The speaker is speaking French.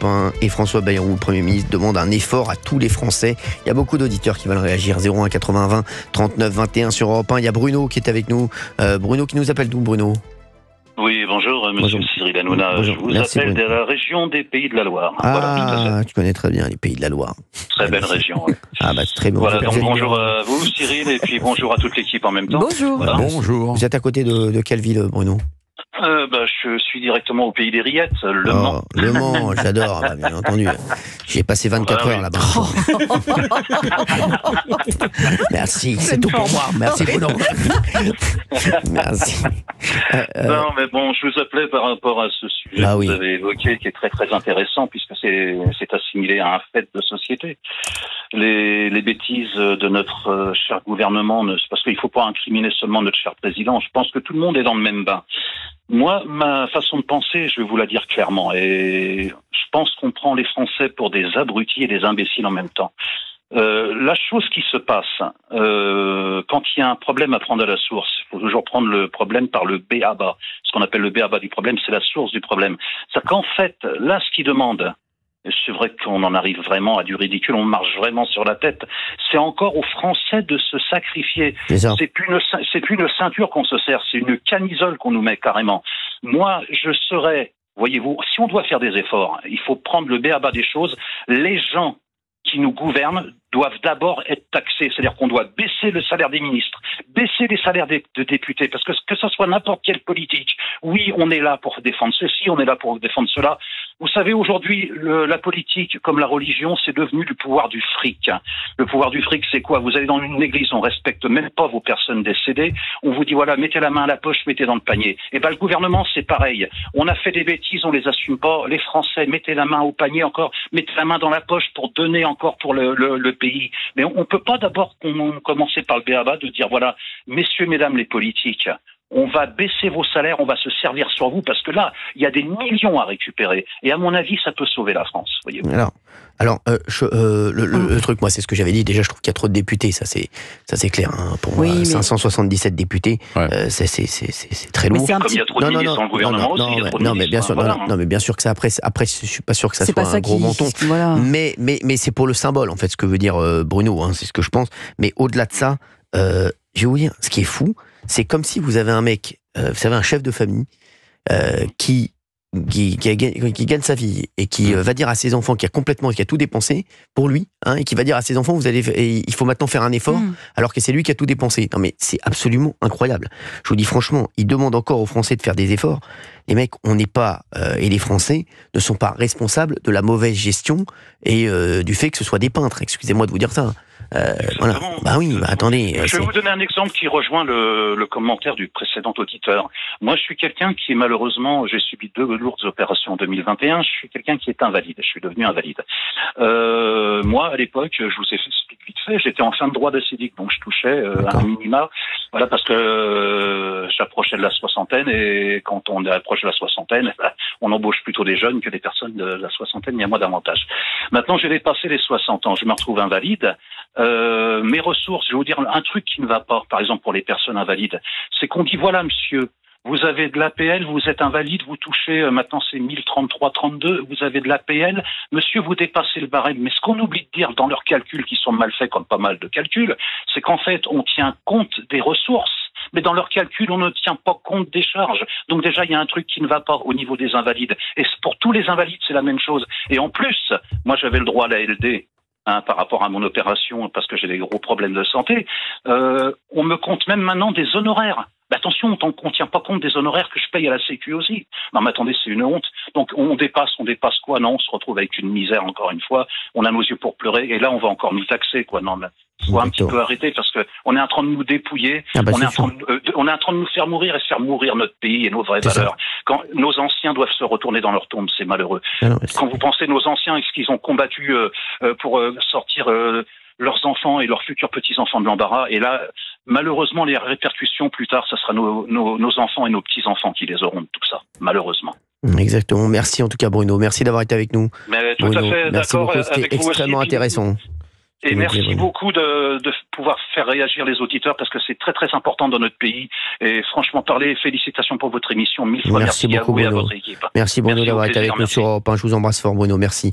Europe 1 et François Bayrou, le Premier ministre, demande un effort à tous les Français. Il y a beaucoup d'auditeurs qui veulent réagir. 01 80 20 39 21 sur Europe 1. Il y a Bruno qui est avec nous. Bruno qui nous appelle d'où, Bruno ? Oui, bonjour, monsieur Cyril Hanouna. Bonjour. Je vous Merci, appelle Bruno. de la région des Pays de la Loire. Ah, tu connais très bien les Pays de la Loire. Très belle région. Oui. Ah, bah, c'est très bon. Voilà, donc bonjour à vous, Cyril, et puis bonjour à toute l'équipe en même temps. Bonjour. Voilà. Bonjour. Vous êtes à côté de quelle ville, Bruno ? Je suis directement au pays des rillettes, Le Mans. Le Mans, j'adore, bah, bien entendu. J'y ai passé 24 heures là-bas. Merci, c'est tout pour moi. Merci, Bruno. Merci. Non, mais bon, je vous appelais par rapport à ce sujet que vous avez évoqué, qui est très très intéressant, puisque c'est assimilé à un fait de société. Les bêtises de notre cher gouvernement, parce qu'il ne faut pas incriminer seulement notre cher président, je pense que tout le monde est dans le même bain. Moi, ma façon de penser, je vais vous la dire clairement, et je pense qu'on prend les Français pour des abrutis et des imbéciles en même temps. La chose qui se passe, quand il y a un problème à prendre à la source, il faut toujours prendre le problème par le B à bas. Ce qu'on appelle le B à bas du problème, c'est la source du problème. C'est qu'en fait, là, ce qu'ils demandent, c'est vrai qu'on en arrive vraiment à du ridicule, on marche vraiment sur la tête. C'est encore aux Français de se sacrifier. C'est plus une ceinture qu'on se sert, c'est une camisole qu'on nous met carrément. Moi, je serais, voyez-vous, si on doit faire des efforts, il faut prendre le b.a.-ba des choses. Les gens qui nous gouvernent doivent d'abord être taxés. C'est-à-dire qu'on doit baisser le salaire des ministres, baisser les salaires de députés, parce que ce soit n'importe quelle politique. Oui, on est là pour défendre ceci, on est là pour défendre cela. Vous savez, aujourd'hui, la politique, comme la religion, c'est devenu du pouvoir du fric. Le pouvoir du fric, c'est quoi ? Vous allez dans une église, on respecte même pas vos personnes décédées. On vous dit, voilà, mettez la main à la poche, mettez dans le panier. Et ben, le gouvernement, c'est pareil. On a fait des bêtises, on les assume pas. Les Français, mettez la main au panier encore, mettez la main dans la poche pour donner encore pour le pays. Mais on peut pas d'abord commencer par le b.a.-ba de dire, voilà, messieurs, mesdames les politiques, on va baisser vos salaires, on va se servir sur vous, parce que là, il y a des millions à récupérer. Et à mon avis, ça peut sauver la France, voyez-vous. Alors, le truc, moi, c'est ce que j'avais dit. Déjà, je trouve qu'il y a trop de députés, ça c'est clair. Hein. Pour moi, 577 députés, c'est très lourd. Comme il y a trop de ministres dans le gouvernement aussi, il y a trop de mais bien sûr, mais bien sûr que ça, après, je suis pas sûr que ça soit un gros menton. Voilà. Mais c'est pour le symbole, en fait, ce que veut dire Bruno, hein, c'est ce que je pense. Mais au-delà de ça, je vais vous dire, ce qui est fou, c'est comme si vous avez un mec, vous savez, un chef de famille, qui gagne sa vie et qui va dire à ses enfants qui a tout dépensé pour lui, hein, et qui va dire à ses enfants il faut maintenant faire un effort, alors que c'est lui qui a tout dépensé. Non mais c'est absolument incroyable. Je vous dis franchement, il demande encore aux Français de faire des efforts. Les mecs, on n'est pas et les Français ne sont pas responsables de la mauvaise gestion et du fait que ce soit des peintres. Excusez-moi de vous dire ça. Voilà. Bah oui, attendez. Je vais vous donner un exemple qui rejoint le commentaire du précédent auditeur. Moi, je suis quelqu'un qui, malheureusement, j'ai subi 2 lourdes opérations en 2021. Je suis quelqu'un qui est invalide. Je suis devenu invalide. Moi, à l'époque, je vous ai expliqué vite fait, j'étais en fin de droit d'acédique, donc je touchais un minima. Voilà, parce que j'approchais de la soixantaine, et quand on approche de la soixantaine, on embauche plutôt des jeunes que des personnes de la soixantaine, il y a moins d'avantages. Maintenant, j'ai dépassé les 60 ans, je me retrouve invalide. Mes ressources, je vais vous dire un truc qui ne va pas, par exemple pour les personnes invalides, c'est qu'on dit, voilà monsieur, vous avez de l'APL, vous êtes invalide, vous touchez, maintenant c'est 1033,32, vous avez de l'APL, monsieur, vous dépassez le barème. Mais ce qu'on oublie de dire dans leurs calculs, qui sont mal faits comme pas mal de calculs, c'est qu'en fait, on tient compte des ressources, mais dans leurs calculs, on ne tient pas compte des charges. Donc déjà, il y a un truc qui ne va pas au niveau des invalides. Et pour tous les invalides, c'est la même chose. Et en plus, moi j'avais le droit à la LD. Par rapport à mon opération, parce que j'ai des gros problèmes de santé, on me compte même maintenant des honoraires. Mais attention, on ne tient pas compte des honoraires que je paye à la Sécu aussi. Non mais attendez, c'est une honte. Donc on dépasse quoi? Non, on se retrouve avec une misère encore une fois. On a nos yeux pour pleurer, et là on va encore nous taxer, quoi. Non mais faut un petit peu arrêter, parce que on est en train de nous dépouiller, on est en train de nous faire mourir et se faire mourir notre pays et nos vraies valeurs. Quand nos anciens doivent se retourner dans leur tombe, c'est malheureux. Quand vous pensez nos anciens, est-ce qu'ils ont combattu pour sortir leurs enfants et leurs futurs petits-enfants de l'embarras, et là, malheureusement, les répercussions plus tard, ça sera nos enfants et nos petits-enfants qui les auront de tout ça, malheureusement. Exactement. Merci en tout cas, Bruno. Merci d'avoir été avec nous. Mais tout Bruno, à fait merci d'accord beaucoup. C'était avec vous extrêmement aussi. intéressant. Et merci beaucoup de pouvoir faire réagir les auditeurs parce que c'est très très important dans notre pays. Et franchement, félicitations pour votre émission. Mille fois merci beaucoup, à vous et à votre équipe. Merci Bruno d'avoir été avec nous sur Europe 1. Je vous embrasse fort Bruno, merci.